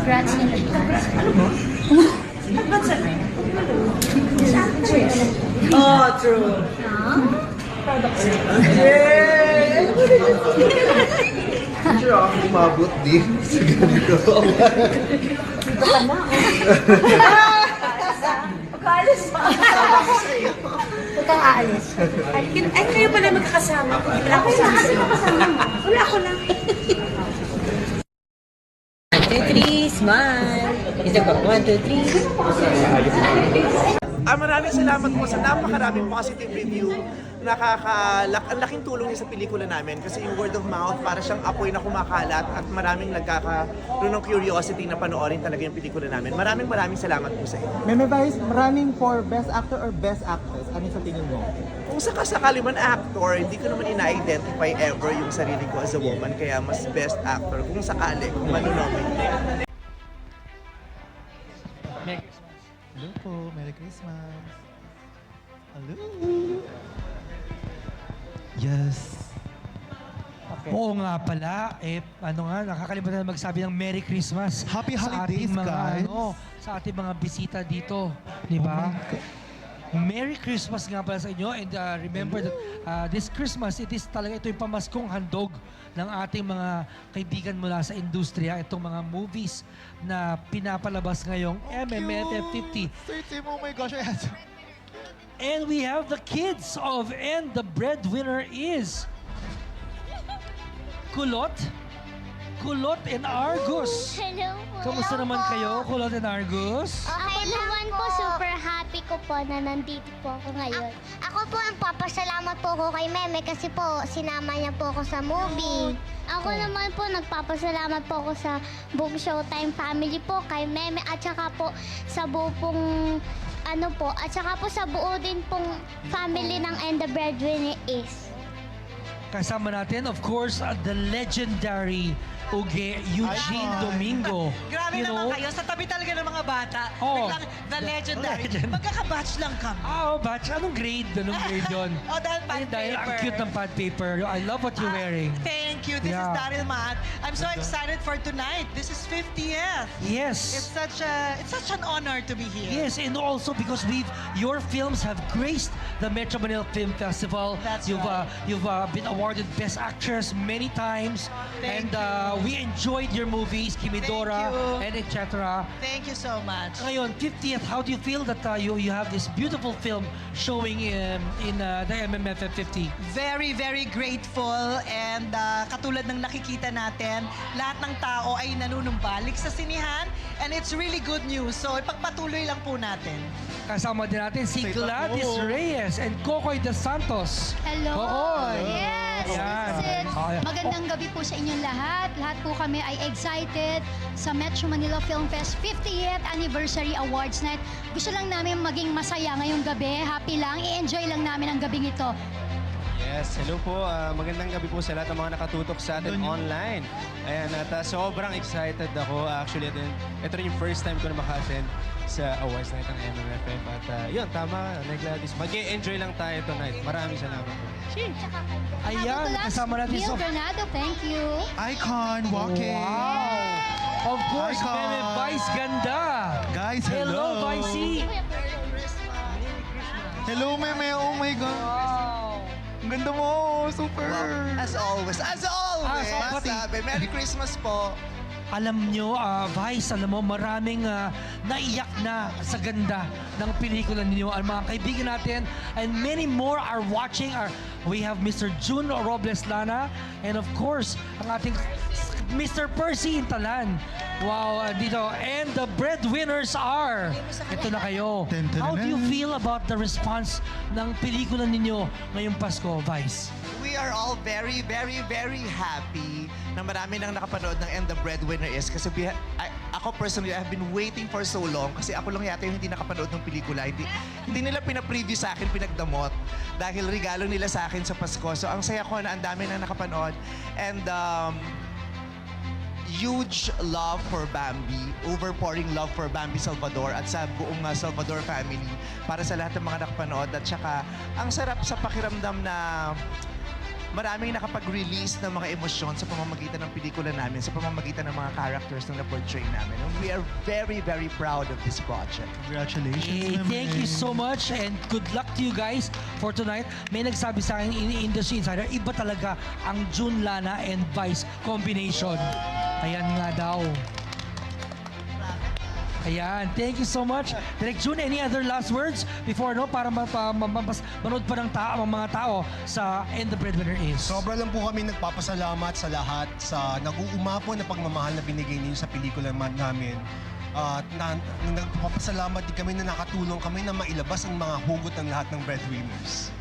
Congrats in advance. Oh, true. Yay! Sure ako umabot din sa ganito. Pagkaalis pa. Huwag kang aalis. Ay, kayo pala magkakasama. Hindi pala ako kasama. Wala ako lang. 1, 2, 3, smile. Isa ko, 1, 2, 3. Maraming salamat po sa napakaraming positive review. Ang laking tulong niya sa pelikula namin kasi yung word of mouth para siyang apoy na kumakalat at maraming nagkakaroon ng curiosity na panoorin talaga yung pelikula namin. Maraming salamat po sa inyo. Meme Vice, running for Best Actor or Best Actress? Ano sa tingin mo? Kung sakasakali man actor, hindi ko naman ina-identify ever yung sarili ko as a woman kaya mas best actor kung sakali, kung manonominate. Hello po, Merry Christmas. Hello. Yes. Oo nga pala, nakakalimutan na magsabi ng Merry Christmas. Happy sa holidays, ating mga, guys. sa ating mga bisita dito, di ba? Merry Christmas nga pala sa inyo and remember that this Christmas, ito yung pamaskong handog ng ating mga kaibigan mula sa industriya, itong mga movies na pinapalabas ngayong MMFF50. Oh my gosh, I had And we have the kids of And the breadwinner is Kulot and Argus. Hello po. Kamusta naman kayo, Kulot and Argus? Okay naman po. Super happy ko po na nandito po ako ngayon. Ako po ang papasalamat po ko kay Meme kasi po sinama niya po ako sa movie. Ako naman po nagpapasalamat po ako sa buong Showtime family po kay Meme at saka po sa buo pong at saka po sa buo din pong family ng And the Breadwinner is. Kasama natin, of course, the legendary Eugene Domingo. Grabe You naman know? kayo. Sa tabi talaga ng mga bata. Oh. Biglang, the legendary. Legend. Magkakabatch lang kami. Batch. Anong grade? Anong grade yun? Oh, dahil pad Dahil ang paper. cute ng pad paper. I love what you're wearing. Thank you. This is Yeah. Daryl Maat. I'm so excited for tonight. This is 50th. Yes. It's such an honor to be here. Yes, and also because your films have graced the Metro Manila Film Festival. That's You've right. been awarded Best Actress many times, Thank and we enjoyed your movies, Kimidora, Thank you. and etc. Thank you so much. Ngayon, 50th, how do you feel that you have this beautiful film showing in the MMFF 50? Very, very grateful and katulad ng nakikita natin, lahat ng tao ay nanunumbalik sa sinihan and it's really good news. So ipagpatuloy lang po natin. Kasama din natin si Gladys Reyes and Kokoy De Santos. Hello! Kokoy! Yes! Yan. Sid, Okay. magandang gabi po sa inyong lahat. Lahat po kami ay excited sa Metro Manila Film Fest 50th Anniversary Awards Night. Gusto lang namin maging masaya ngayong gabi. Happy lang. I-enjoy lang namin ang gabing ito. Yes, hello po. Magandang gabi po sa lahat ng mga nakatutok sa atin online. Ayan, at sobrang excited ako. Actually, ito rin yung first time ko na maka-attend sa awards night ng MMFF. At yun, tama, Gladys. Mag-enjoy lang tayo tonight. Maraming salamat po. Ayan, kasama natin Neil Granado, thank you. Icon walking. Wow! Of course, Icon. Meme Vice Ganda! Guys, Hello, Vicey! Hello, Meme. Oh my God. Wow! Ang ganda mo. Super. As always, sabi, Merry Christmas po. Alam nyo, Vice, alam mo, maraming naiyak na sa ganda ng pelikula ninyo. Ang mga kaibigan natin and many more are watching. We have Mr. Jun Robles Lana and of course, ang ating Mr. Percy Intalan. Wow, dito. And the breadwinners are, ito na kayo. How do you feel about the response ng pelikula ninyo ngayong Pasko, Vice? We are all very, very, very happy na marami nang nakapanood ng And the Breadwinner is kasi ako personally, I've been waiting for so long kasi ako lang yata yung hindi nakapanood ng pelikula. Hindi nila pina-preview sa akin, pinagdamot dahil regalo nila sa akin sa Pasko. So ang saya ko na ang dami nang nakapanood and huge love for Bambi, overpouring love for Bambi Salvador at sa buong Salvador family para sa lahat ng mga nakapanood at saka ang sarap sa pakiramdam na maraming nakapag-release ng mga emosyon sa pamamagitan ng pelikula namin, sa pamamagitan ng mga characters na na-portray namin. And we are very, very proud of this project. Hey, thank you so much and good luck to you guys for tonight. May nagsabi sa akin in Industry Insider, iba talaga ang June Lana and Vice combination. Ayan nga daw. Ayan, thank you so much. Direk June, any other last words before para manood pa ng mga tao sa And the Breadwinner Is? Sobra lang po kami nagpapasalamat sa lahat sa nag-uumapo na pagmamahal na binigay niyo sa pelikula namin. At nagpapasalamat din kami na nakatulong kami na mailabas ang mga hugot ng lahat ng breadwinners.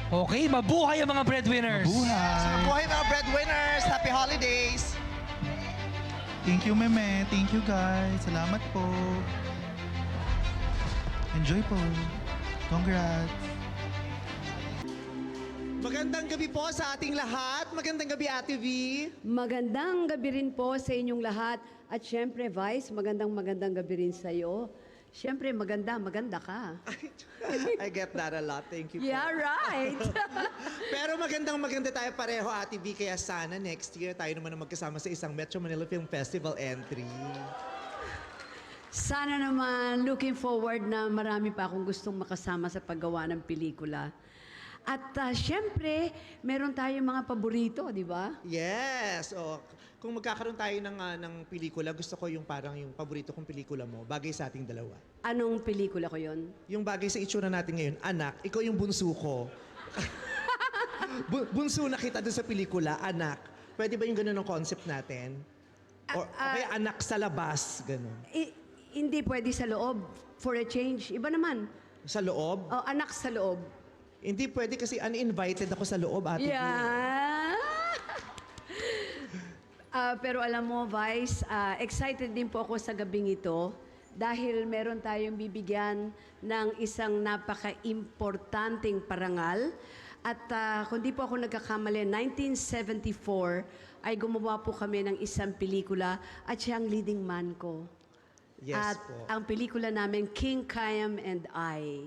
Okay, mabuhay ang mga breadwinners! Mabuhay mga breadwinners! Happy holidays! Thank you, Meme. Thank you, guys. Salamat po. Enjoy po. Congrats. Magandang gabi po sa ating lahat. Magandang gabi, Ate V. Magandang gabi rin po sa inyong lahat. At syempre, Vice, magandang gabi rin sa iyo. Syempre, maganda ka. I get that a lot. Thank you po. Yeah, right. Pero maganda tayo pareho, Ate V. Kaya sana next year tayo naman ang magkasama sa isang Metro Manila Film Festival entry. Sana naman, looking forward na marami pa akong gustong makasama sa paggawa ng pelikula. At syempre, meron tayong mga paborito, di ba? Yes. Kung magkakaroon tayo ng pelikula, gusto ko yung parang yung paborito kong pelikula mo, bagay sa ating dalawa. Anong pelikula ko yon? Yung bagay sa itsura natin ngayon, anak, ikaw yung bunso ko. Bunso na kita doon sa pelikula, anak. Pwede ba yung ganun ang concept natin? O okay, anak sa labas, ganun. Hindi pwede sa loob. For a change. Iba naman. Sa loob? Oh, anak sa loob. Hindi pwede kasi uninvited ako sa loob, Ate V. Yeah. Pero alam mo, Vice, excited din po ako sa gabing ito dahil meron tayong bibigyan ng isang napaka-importanting parangal. At kung di po ako nagkakamali, 1974 ay gumawa po kami ng isang pelikula at siya ang leading man ko. Yes At po. ang pelikula namin, King Kayam and I.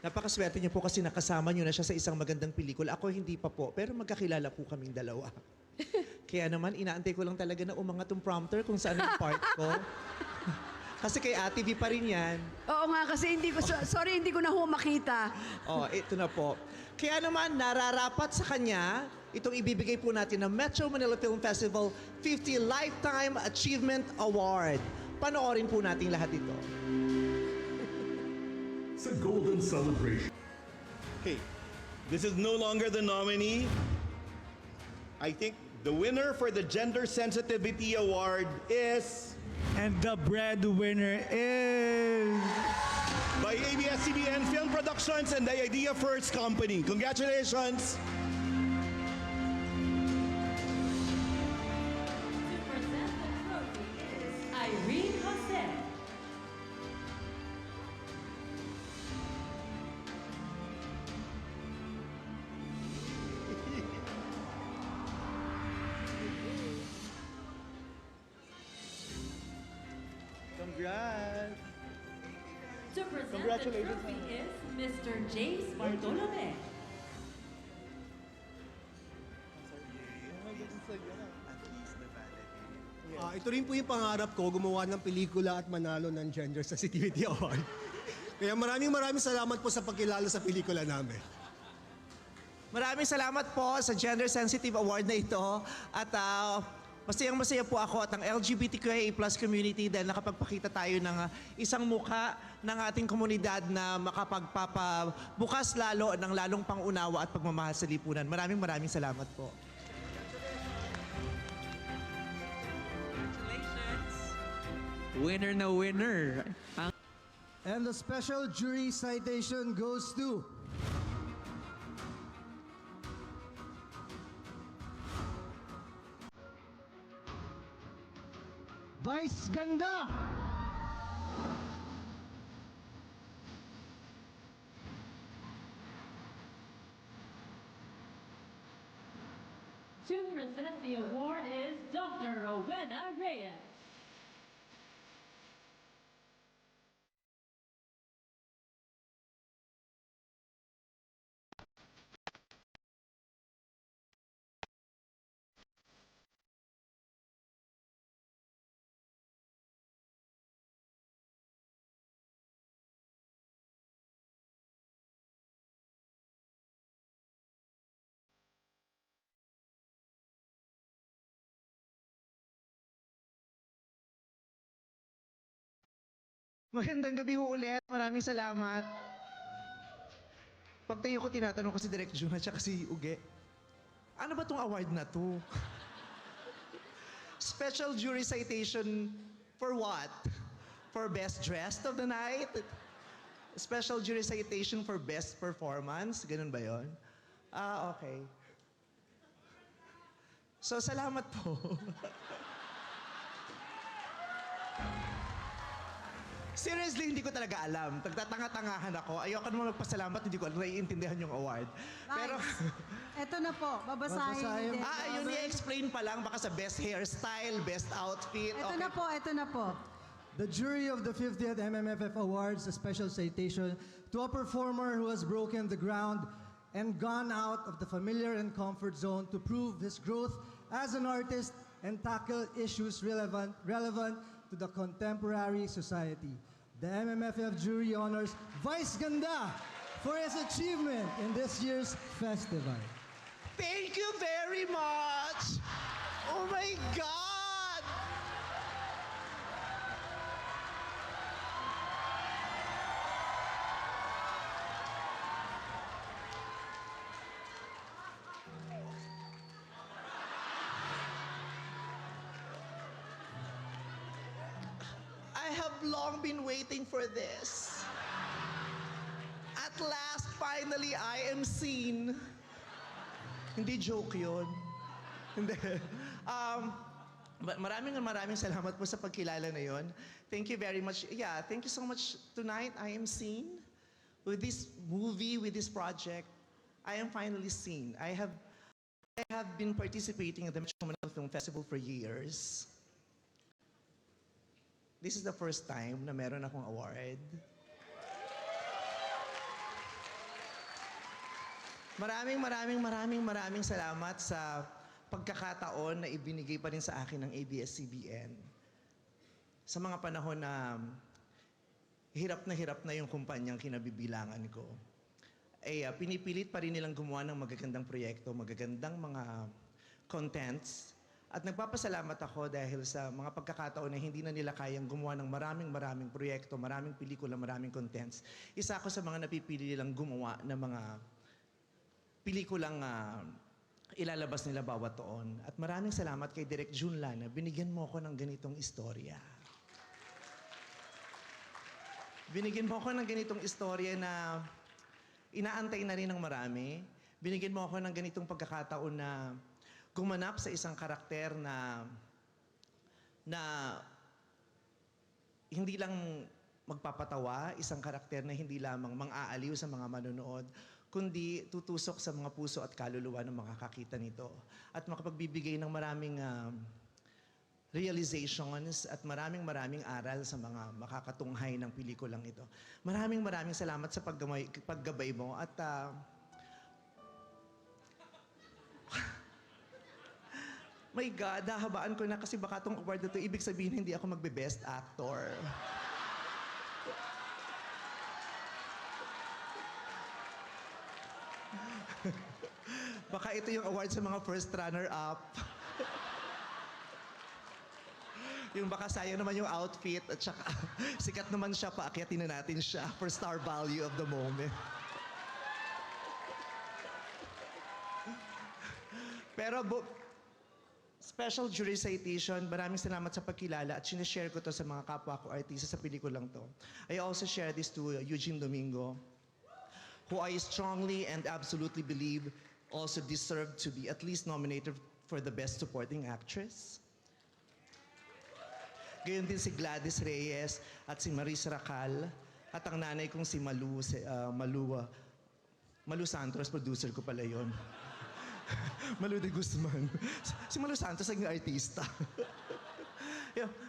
Napakaswerte niyo po kasi nakasama niyo na siya sa isang magandang pelikula. Ako hindi pa po, pero magkakilala po kaming dalawa. Kaya naman, inaantay ko lang talaga na umangat yung prompter kung saan yung part ko. Kasi kay Ate V pa rin yan. Oo nga, kasi hindi ko, sorry, hindi ko na ho makita. Ito na po. Kaya naman, nararapat sa kanya itong ibibigay po natin ng Metro Manila Film Festival 50 Lifetime Achievement Award. Panoorin po natin lahat ito. It's a golden celebration. Okay, this is no longer the nominee. I think the winner for the Gender Sensitivity Award is... And the breadwinner is... by ABS-CBN Film Productions and the Idea First Company. Congratulations! Irene Jose. Congrats! To present the trophy is Mr. James Bartolome. Ito rin po yung pangarap ko, gumawa ng pelikula at manalo ng Gender Sensitivity Award. Kaya maraming salamat po sa pagkilala sa pelikula namin. Maraming salamat po sa Gender Sensitive Award na ito. At masayang-masaya po ako at ang LGBTQIA+ community dahil nakapagpakita tayo ng isang mukha ng ating komunidad na makapagpapabukas lalo ng lalong pangunawa at pagmamahal sa lipunan. Maraming salamat po. Winner na winner. And the special jury citation goes to... Vice Ganda! To present the award is Dr. Rowena Reyes. Magandang gabi ho ulit. Maraming salamat. Pagtayo ko, tinatanong ko si Direk Jun at saka si Uge, ano ba tong award na to? Special jury citation for what? For best dressed of the night? Special jury citation for best performance? Ganun ba yon? Ah, okay. So, salamat po. Seriously, hindi ko talaga alam. Tagtatanga-tangahan ako. Ayoko naman magpasalamat, hindi ko alam, naiintindihan yung award. Pero, Eto na po, babasahin din. yun i-explain pa lang, baka sa best hairstyle, best outfit. Ito Okay. na po. The jury of the 50th MMFF awards a special citation to a performer who has broken the ground and gone out of the familiar and comfort zone to prove his growth as an artist and tackle issues relevant to the contemporary society. The MMFF jury honors Vice Ganda for his achievement in this year's festival. Thank you very much! Oh my God! I have long been waiting for this. At last, finally, I am seen. Hindi joke yun. Hindi. Maraming salamat po sa pagkilala na yon. Thank you very much. Yeah, thank you so much. Tonight, I am seen. With this movie, with this project, I am finally seen. I have been participating in the Metro Manila Film Festival for years. This is the first time na meron akong award. Maraming salamat sa pagkakataon na ibinigay pa rin sa akin ng ABS-CBN. Sa mga panahon na hirap na yung kumpanyang kinabibilangan ko, pinipilit pa rin nilang gumawa ng magagandang proyekto, magagandang mga contents. At nagpapasalamat ako dahil sa mga pagkakataon na hindi na nila kayang gumawa ng maraming proyekto, maraming pelikula, maraming contents. Isa ako sa mga napipili nilang gumawa ng mga pelikulang ilalabas nila bawat taon. At maraming salamat kay Direk Jun Lana, binigyan mo ako ng ganitong istorya. Binigyan mo ako ng ganitong istorya na inaantay na rin ng marami. Binigyan mo ako ng ganitong pagkakataon na gumanap sa isang karakter na hindi lang magpapatawa, isang karakter na hindi lamang mang-aaliw sa mga manonood, kundi tutusok sa mga puso at kaluluwa ng makakakita nito. At makapagbibigay ng maraming realizations at maraming aral sa mga makakatunghay ng pelikulang ito. Maraming salamat sa paggabay mo at my God, hahabaan ko na kasi baka itong award na ito, ibig sabihin hindi ako magbe-best actor. Baka ito yung award sa mga first runner-up. Yung baka sayang naman yung outfit at saka sikat naman siya, paakyatin na natin siya for star value of the moment. Pero special jury citation, maraming salamat sa pagkilala at sinashare ko to sa mga kapwa ko artista sa pelikulang to. I also share this to Eugene Domingo, who I strongly and absolutely believe also deserved to be at least nominated for the Best Supporting Actress. Gayon din si Gladys Reyes at si Maris Racal at ang nanay kong si Malu Santos, producer ko pala yun. Malu de Guzman. Si Malu Santos naging artista.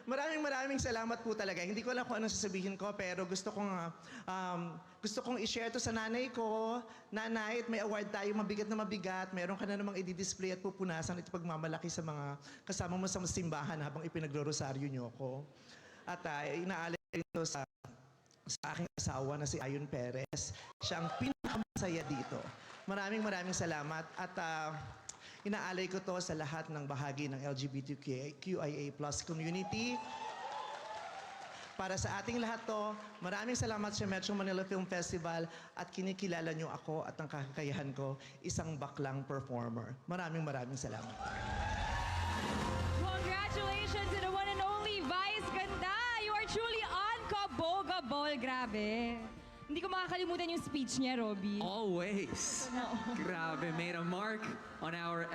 Maraming salamat po talaga. Hindi ko alam kung anong sasabihin ko, pero gusto kong i-share to sa nanay ko. Nanay, may award tayo, mabigat na mabigat. Meron ka na namang i-display at pupunasan at pagmamalaki sa mga kasama mo sa simbahan habang ipinagro-rosaryo niyo ko. At inaalay rin to sa aking asawa na si Ayon Perez. Siya ang pinakamasaya dito. Maraming salamat at inaalay ko to sa lahat ng bahagi ng LGBTQIA+ community. para sa ating lahat to. Maraming salamat sa Metro Manila Film Festival at kinikilala niyo ako at ang kakayahan ko, isang baklang performer. Maraming salamat. Congratulations to the one and only Vice Ganda! You are truly unkabogable. Grabe. Hindi ko makakalimutan yung speech niya, Robby. Always. Grabe, made a mark on our